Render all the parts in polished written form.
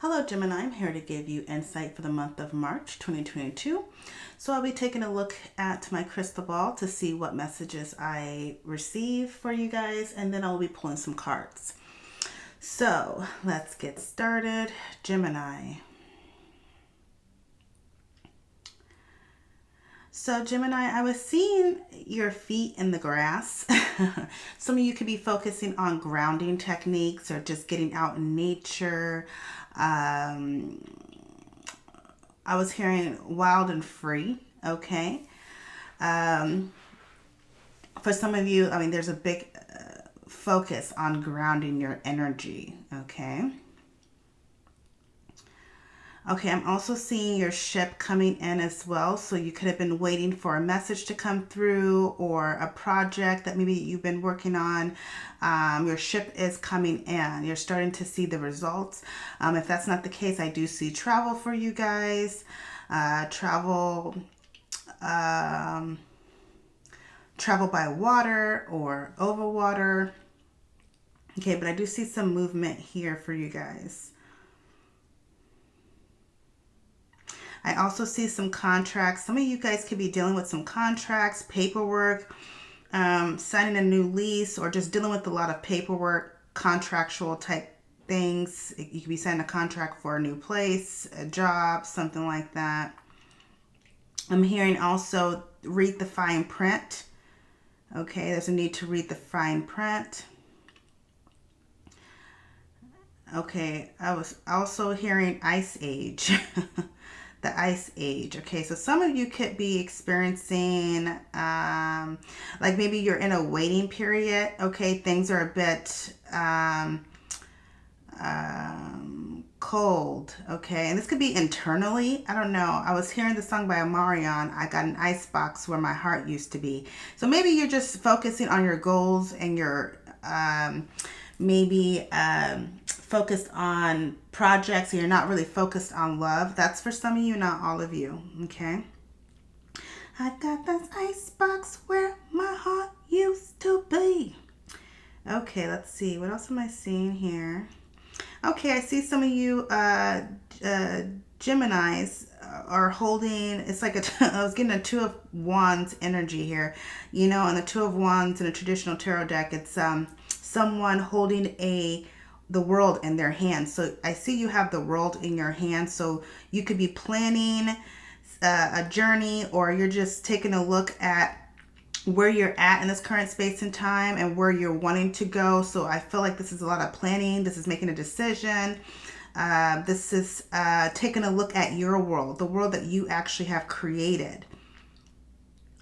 Hello Gemini, I'm here to give you insight for the month of March 2022. So I'll be taking a look at my crystal ball to see what messages I receive for you guys, and then I'll be pulling some cards. So let's get started. Gemini. So Gemini, I was seeing your feet in the grass. Some of you could be focusing on grounding techniques or just getting out in nature. I was hearing wild and free. Okay. For some of you, I mean, there's a big focus on grounding your energy. Okay. Okay, I'm also seeing your ship coming in as well. So you could have been waiting for a message to come through or a project that maybe you've been working on. Your ship is coming in. You're starting to see the results. If that's not the case, I do see travel for you guys. Travel by water or over water. Okay, but I do see some movement here for you guys. I also see some contracts. Some of you guys could be dealing with some contracts, paperwork, signing a new lease, or just dealing with a lot of paperwork, contractual type things. You could be signing a contract for a new place, a job, something like that. I'm hearing also read the fine print. Okay, there's a need to read the fine print. Okay, I was also hearing Ice Age. The Ice Age. Okay, so some of you could be experiencing, like maybe you're in a waiting period. Okay, things are a bit cold. Okay, and this could be internally. I don't know. I was hearing the song by Omarion, I got an ice box where my heart used to be. So maybe you're just focusing on your goals and your maybe focused on projects and you're not really focused on love. That's for some of you, not all of you. Okay. I got this icebox where my heart used to be. Okay, let's see. What else am I seeing here? Okay, I see some of you Geminis are holding, it's like I was getting a Two of Wands energy here. You know, and the Two of Wands in a traditional tarot deck, it's someone holding the world in their hand. So I see you have the world in your hand. So you could be planning a journey, or you're just taking a look at where you're at in this current space and time and where you're wanting to go. So I feel like this is a lot of planning. This is making a decision. This is taking a look at your world, the world that you actually have created.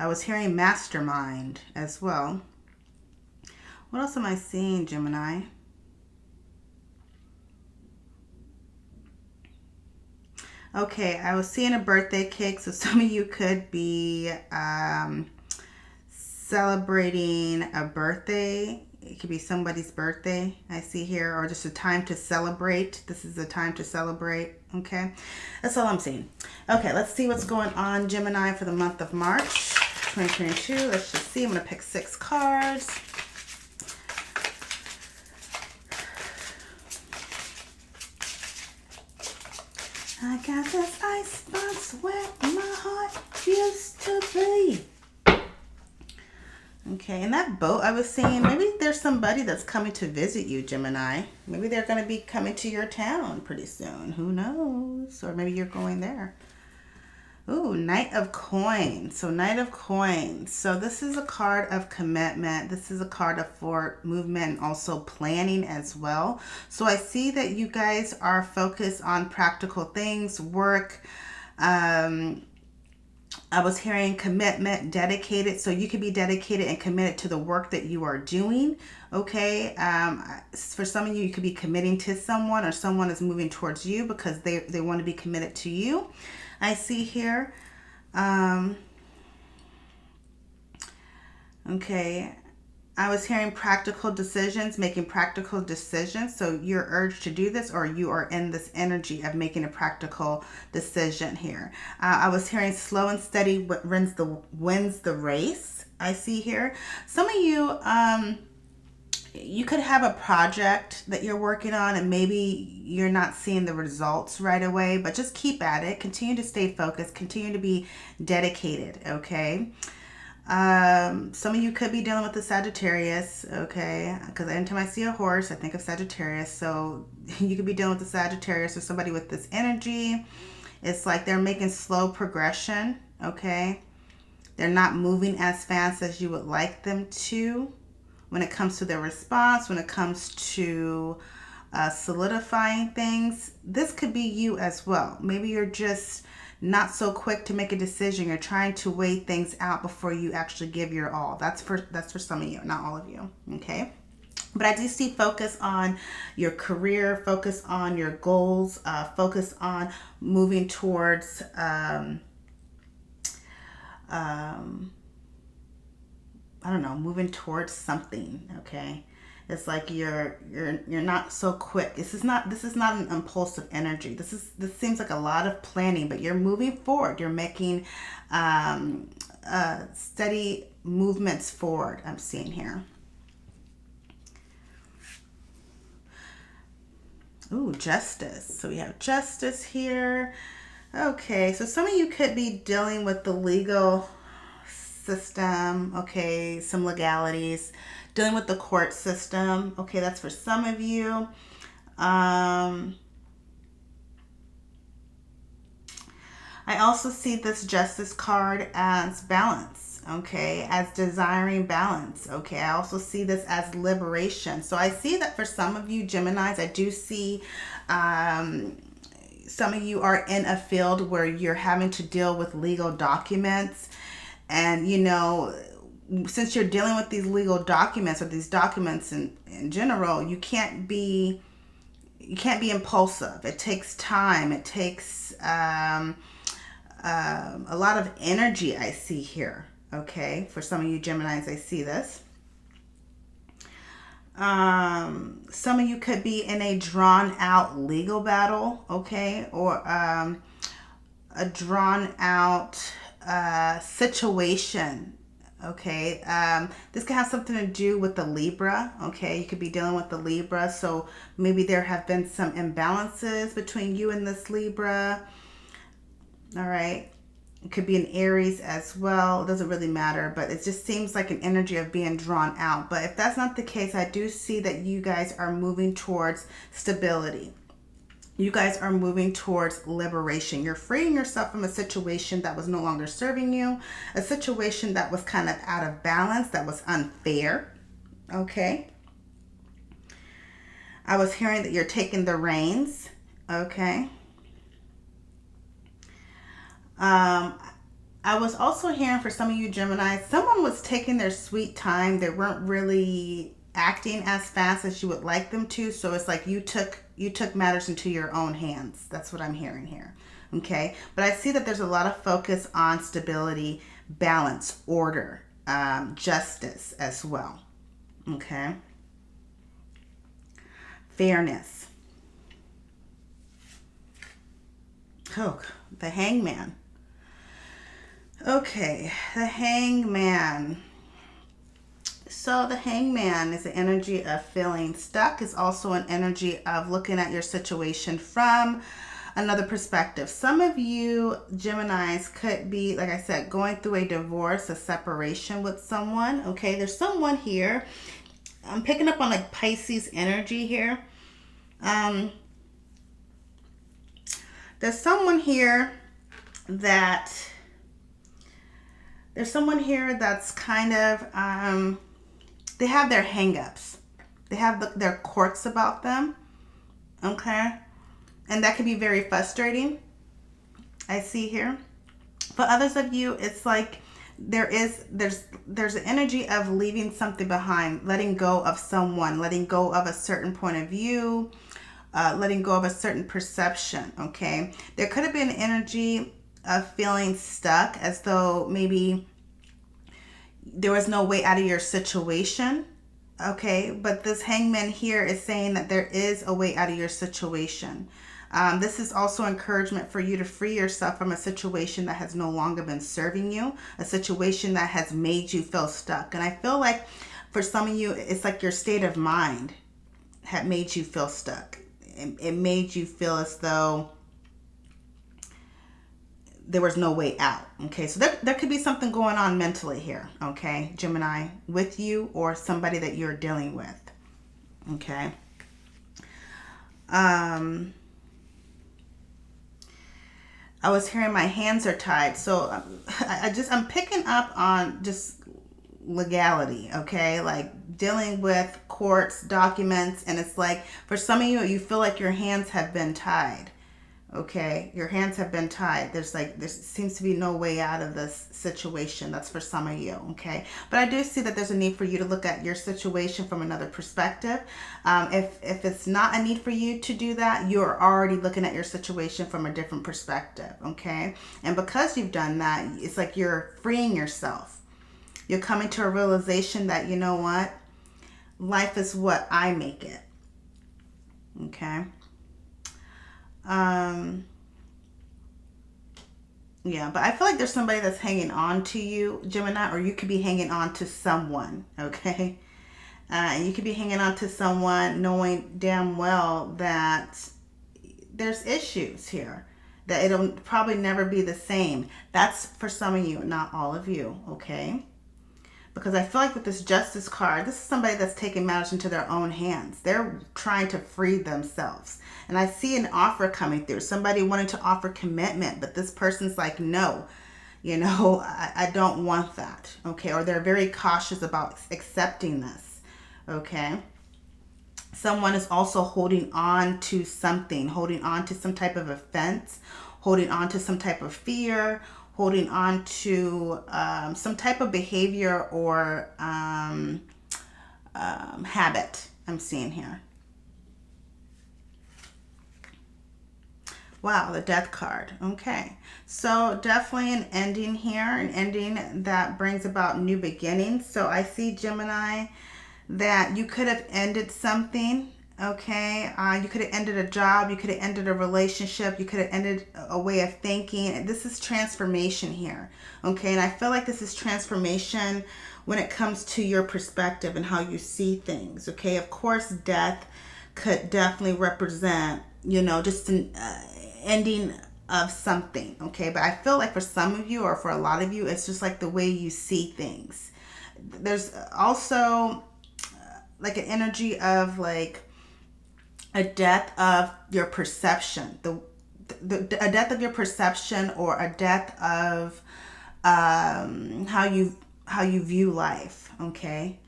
I was hearing mastermind as well. What else am I seeing, Gemini? Okay, I was seeing a birthday cake, so some of you could be celebrating a birthday. It could be somebody's birthday, I see here, or just a time to celebrate. This is a time to celebrate, okay? That's all I'm seeing. Okay, let's see what's going on, Gemini, for the month of March 2022. Let's just see. I'm going to pick 6 cards. I got this icebox where my heart used to be. Okay, and that boat I was seeing, maybe there's somebody that's coming to visit you, Gemini. Maybe they're going to be coming to your town pretty soon. Who knows? Or maybe you're going there. Ooh, Knight of Coins. So Knight of Coins. So this is a card of commitment. This is a card of forward movement and also planning as well. So I see that you guys are focused on practical things, work. I was hearing commitment, dedicated. So you could be dedicated and committed to the work that you are doing. Okay. For some of you, you could be committing to someone, or someone is moving towards you because they want to be committed to you. I see here. Okay. I was hearing practical decisions, making practical decisions. So you're urged to do this, or you are in this energy of making a practical decision here. I was hearing slow and steady wins the race. I see here. Some of you, you could have a project that you're working on and maybe you're not seeing the results right away, but just keep at it. Continue to stay focused. Continue to be dedicated, okay? Some of you could be dealing with the Sagittarius, okay? Because anytime I see a horse, I think of Sagittarius. So you could be dealing with the Sagittarius or somebody with this energy. It's like they're making slow progression, okay? They're not moving as fast as you would like them to when it comes to their response, when it comes to solidifying things. This could be you as well. Maybe you're just not so quick to make a decision. You're trying to weigh things out before you actually give your all. That's for some of you, not all of you, okay? But I do see focus on your career, focus on your goals, focus on moving towards I don't know, moving towards something, okay? It's like you're not so quick. This is not an impulsive energy. This seems like a lot of planning, but you're moving forward. You're making steady movements forward, I'm seeing here. Ooh, justice. So we have justice here. Okay, so some of you could be dealing with the legal system, okay, some legalities, dealing with the court system, okay, that's for some of you. I also see this justice card as balance, okay, as desiring balance, okay. I also see this as liberation. So I see that for some of you Geminis, I do see some of you are in a field where you're having to deal with legal documents. And, you know, since you're dealing with these legal documents or these documents in general, you can't be impulsive. It takes time. It takes a lot of energy, I see here. Okay, for some of you Geminis, I see this. Some of you could be in a drawn out legal battle, okay, or a drawn out situation, okay. This can have something to do with the Libra, okay. You could be dealing with the Libra, so maybe there have been some imbalances between you and this Libra. All right, it could be an Aries as well. It doesn't really matter, but it just seems like an energy of being drawn out. But if that's not the case, I do see that you guys are moving towards stability. You guys are moving towards liberation. You're freeing yourself from a situation that was no longer serving you, a situation that was kind of out of balance, that was unfair, okay? I was hearing that you're taking the reins, okay? I was also hearing for some of you Gemini, someone was taking their sweet time. They weren't really acting as fast as you would like them to. So it's like you took matters into your own hands. That's what I'm hearing here. Okay. But I see that there's a lot of focus on stability, balance, order, justice as well. Okay. Fairness. Oh, the Hangman. Okay, the Hangman. So the Hangman is the energy of feeling stuck. It's also an energy of looking at your situation from another perspective. Some of you Geminis could be, like I said, going through a divorce, a separation with someone. Okay, there's someone here. I'm picking up on like Pisces energy here. There's someone here that's kind of, they have their hang-ups. They have their quirks about them, okay? And that can be very frustrating, I see here. For others of you, it's like there's an energy of leaving something behind, letting go of someone, letting go of a certain point of view, letting go of a certain perception, okay? There could have been an energy of feeling stuck, as though maybe there was no way out of your situation, okay? But this Hangman here is saying that there is a way out of your situation. This is also encouragement for you to free yourself from a situation that has no longer been serving you, a situation that has made you feel stuck. And I feel like for some of you, it's like your state of mind had made you feel stuck. It made you feel as though there was no way out. Okay, so there could be something going on mentally here, okay, Gemini, with you or somebody that you're dealing with. Okay. I was hearing my hands are tied. So I'm picking up on just legality, okay? Like dealing with courts, documents, and it's like for some of you, you feel like your hands have been tied. Okay, your hands have been tied. There seems to be no way out of this situation. That's for some of you, okay? But I do see that there's a need for you to look at your situation from another perspective. If it's not a need for you to do that, you're already looking at your situation from a different perspective, okay? And because you've done that, it's like you're freeing yourself. You're coming to a realization that, you know what? Life is what I make it, okay? Yeah, but I feel like there's somebody that's hanging on to you, Gemini, or you could be hanging on to someone, okay? And you could be hanging on to someone knowing damn well that there's issues here, that it'll probably never be the same. That's for some of you, not all of you, okay? Because I feel like with this Justice card, this is somebody that's taking matters into their own hands. They're trying to free themselves. And I see an offer coming through. Somebody wanting to offer commitment, but this person's like, no, you know, I don't want that. Okay. Or they're very cautious about accepting this. Okay. Someone is also holding on to something, holding on to some type of offense, holding on to some type of fear, holding on to some type of behavior or habit I'm seeing here. Wow, the Death card. Okay. So definitely an ending here, an ending that brings about new beginnings. So I see, Gemini, that you could have ended something. Okay. You could have ended a job. You could have ended a relationship. You could have ended a way of thinking. This is transformation here. Okay. And I feel like this is transformation when it comes to your perspective and how you see things. Okay. Of course, death could definitely represent, you know, just an ending of something. Okay. But I feel like for some of you, or for a lot of you, it's just like the way you see things. There's also like an energy of like a death of your perception, a death of your perception, or a death of how you view life. Okay.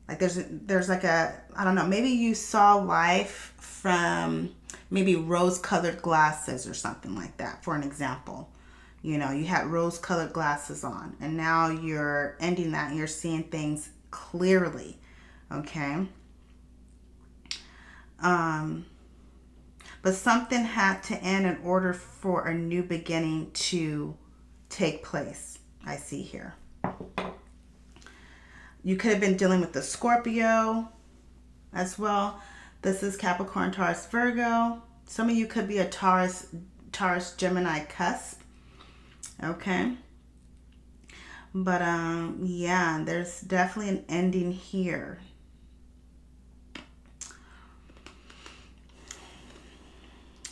Like there's like a, I don't know, maybe you saw life from maybe rose-colored glasses or something like that, for an example. You know, you had rose-colored glasses on, and now you're ending that and you're seeing things clearly. Okay. But something had to end in order for a new beginning to take place, I see here. You could have been dealing with the Scorpio as well. This is Capricorn, Taurus, Virgo. Some of you could be a Taurus, Gemini cusp. Okay. But yeah, there's definitely an ending here.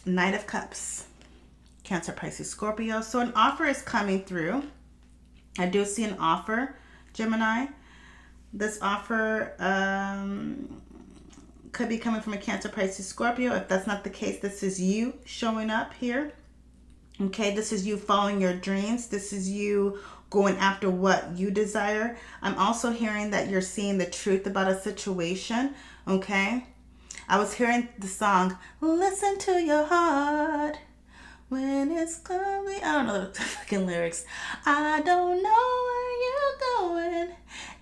Knight of Cups, Cancer, Pisces, Scorpio. So an offer is coming through. I do see an offer, Gemini. This offer could be coming from a Cancer, Pisces, Scorpio. If that's not the case, this is you showing up here. Okay, this is you following your dreams. This is you going after what you desire. I'm also hearing that you're seeing the truth about a situation. Okay. I was hearing the song, listen to your heart when it's coming. I don't know the fucking lyrics. I don't know where you're going,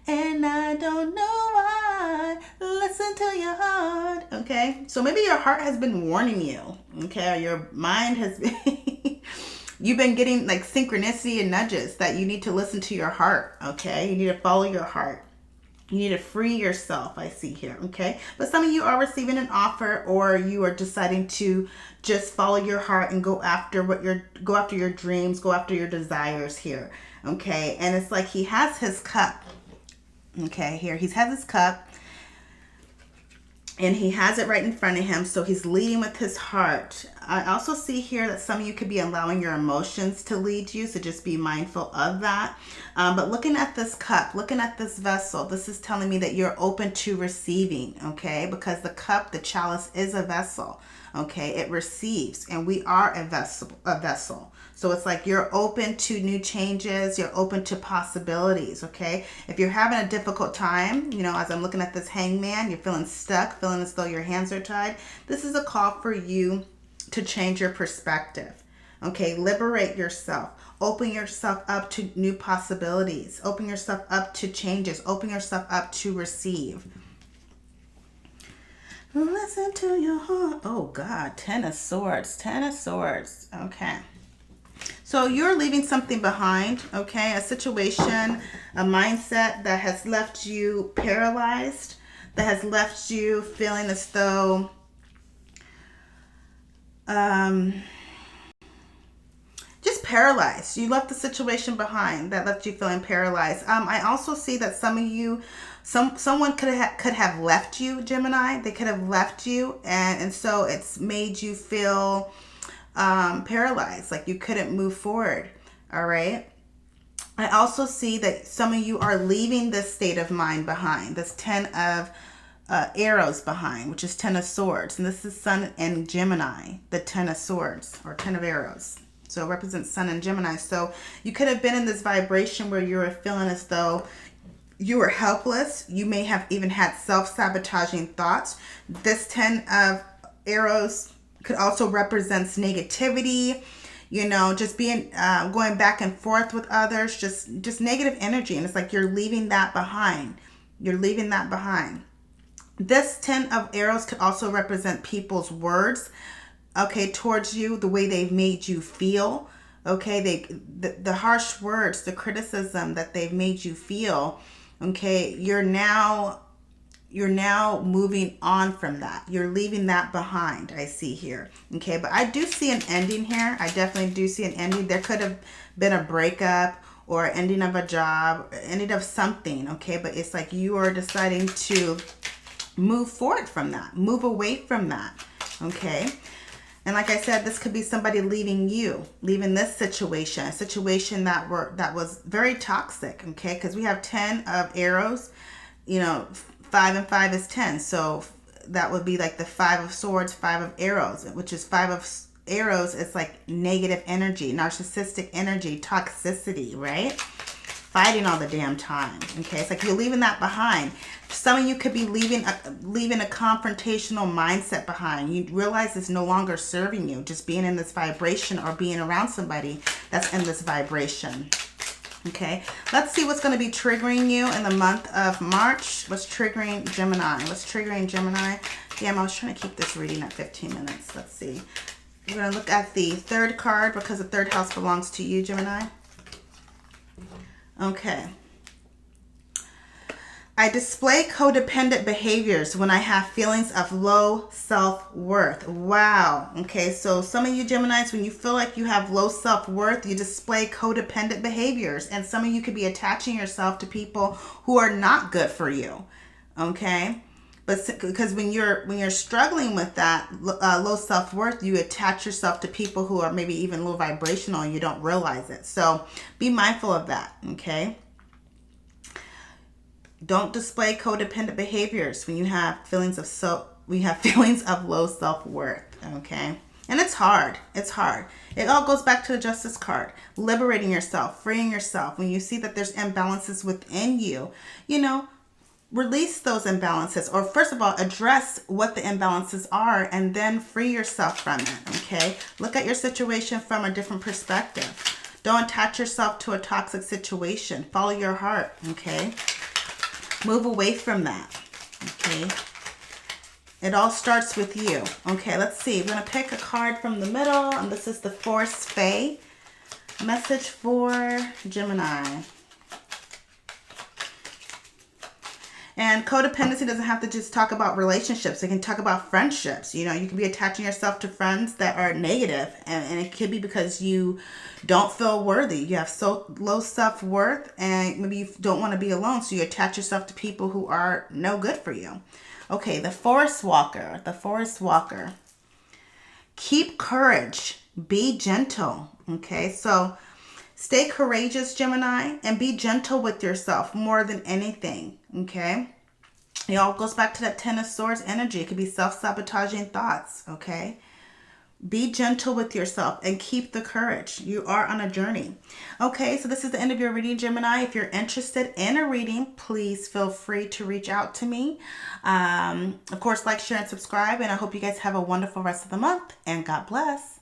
and I don't know why. Listen to your heart. Okay. So maybe your heart has been warning you. Okay. Or your mind has been, you've been getting like synchronicity and nudges that you need to listen to your heart. Okay. You need to follow your heart. You need to free yourself, I see here, okay? But some of you are receiving an offer, or you are deciding to just follow your heart and go after your dreams, go after your desires here, okay? And it's like he has his cup, Okay, here he has his cup. And he has it right in front of him, so he's leading with his heart. I also see here that some of you could be allowing your emotions to lead you, so just be mindful of that. But looking at this cup, looking at this vessel, this is telling me that you're open to receiving, okay? Because the cup, the chalice, is a vessel, okay? It receives, and we are a vessel. So it's like you're open to new changes. You're open to possibilities, okay? If you're having a difficult time, you know, as I'm looking at this hangman, you're feeling stuck, feeling as though your hands are tied. This is a call for you to change your perspective, okay? Liberate yourself. Open yourself up to new possibilities. Open yourself up to changes. Open yourself up to receive. Listen to your heart. Oh, God. Ten of Swords. Ten of Swords. Okay. So you're leaving something behind, okay? A situation, a mindset that has left you paralyzed, that has left you feeling as though just paralyzed. You left the situation behind that left you feeling paralyzed. I also see that some of you, someone could have left you, Gemini. They could have left you, and so it's made you feel paralyzed, like you couldn't move forward. All right. I also see that some of you are leaving this state of mind behind, this 10 of arrows behind, which is 10 of swords. And this is Sun and Gemini, the 10 of swords or 10 of arrows. So it represents Sun and Gemini. So you could have been in this vibration where you were feeling as though you were helpless. You may have even had self-sabotaging thoughts. This 10 of arrows could also represents negativity, you know, just being going back and forth with others, just negative energy. And it's like you're leaving that behind. You're leaving that behind. This 10 of arrows could also represent people's words, okay, towards you, the way they've made you feel. Okay, the harsh words, the criticism that they've made you feel. Okay, you're now moving on from that. You're leaving that behind, I see here. Okay, but I do see an ending here. I definitely do see an ending. There could have been a breakup or ending of a job, ending of something, okay? But it's like you are deciding to move forward from that, move away from that, okay? And like I said, this could be somebody leaving you, leaving this situation, a situation that was very toxic, okay? Because we have 10 of arrows, you know, 5 and 5 is 10. So that would be like the 5 of swords, 5 of arrows, which is 5 of arrows. It's like negative energy, narcissistic energy, toxicity, right? Fighting all the damn time. Okay, it's like you're leaving that behind. Some of you could be leaving a confrontational mindset behind. You realize it's no longer serving you, just being in this vibration or being around somebody that's in this vibration. Okay, let's see what's going to be triggering you in the month of March. What's triggering Gemini? What's triggering Gemini? Damn, I was trying to keep this reading at 15 minutes. Let's see. We're going to look at the third card because the third house belongs to you, Gemini. Okay. I display codependent behaviors when I have feelings of low self-worth. Wow. Okay, so some of you Geminis, when you feel like you have low self-worth, you display codependent behaviors. And some of you could be attaching yourself to people who are not good for you. Okay? But because when you're struggling with that low self-worth, you attach yourself to people who are maybe even low vibrational and you don't realize it. So be mindful of that, okay? Don't display codependent behaviors when you have feelings of low self-worth, okay? And it's hard. It's hard. It all goes back to the Justice card. Liberating yourself, freeing yourself. When you see that there's imbalances within you, you know, release those imbalances. Or first of all, address what the imbalances are and then free yourself from it, okay? Look at your situation from a different perspective. Don't attach yourself to a toxic situation. Follow your heart, okay? Move away from that, okay? It all starts with you. Okay, let's see. We're going to pick a card from the middle, and this is the Force Fae. Message for Gemini. And codependency doesn't have to just talk about relationships. It can talk about friendships. You know, you can be attaching yourself to friends that are negative, and it could be because you don't feel worthy. You have so low self-worth, and maybe you don't want to be alone, so you attach yourself to people who are no good for you. Okay, the forest walker. The forest walker. Keep courage. Be gentle. Okay, so stay courageous, Gemini, and be gentle with yourself more than anything, okay? It all goes back to that Ten of Swords energy. It could be self-sabotaging thoughts, okay? Be gentle with yourself and keep the courage. You are on a journey. Okay, so this is the end of your reading, Gemini. If you're interested in a reading, please feel free to reach out to me. Of course, like, share, and subscribe, and I hope you guys have a wonderful rest of the month, and God bless.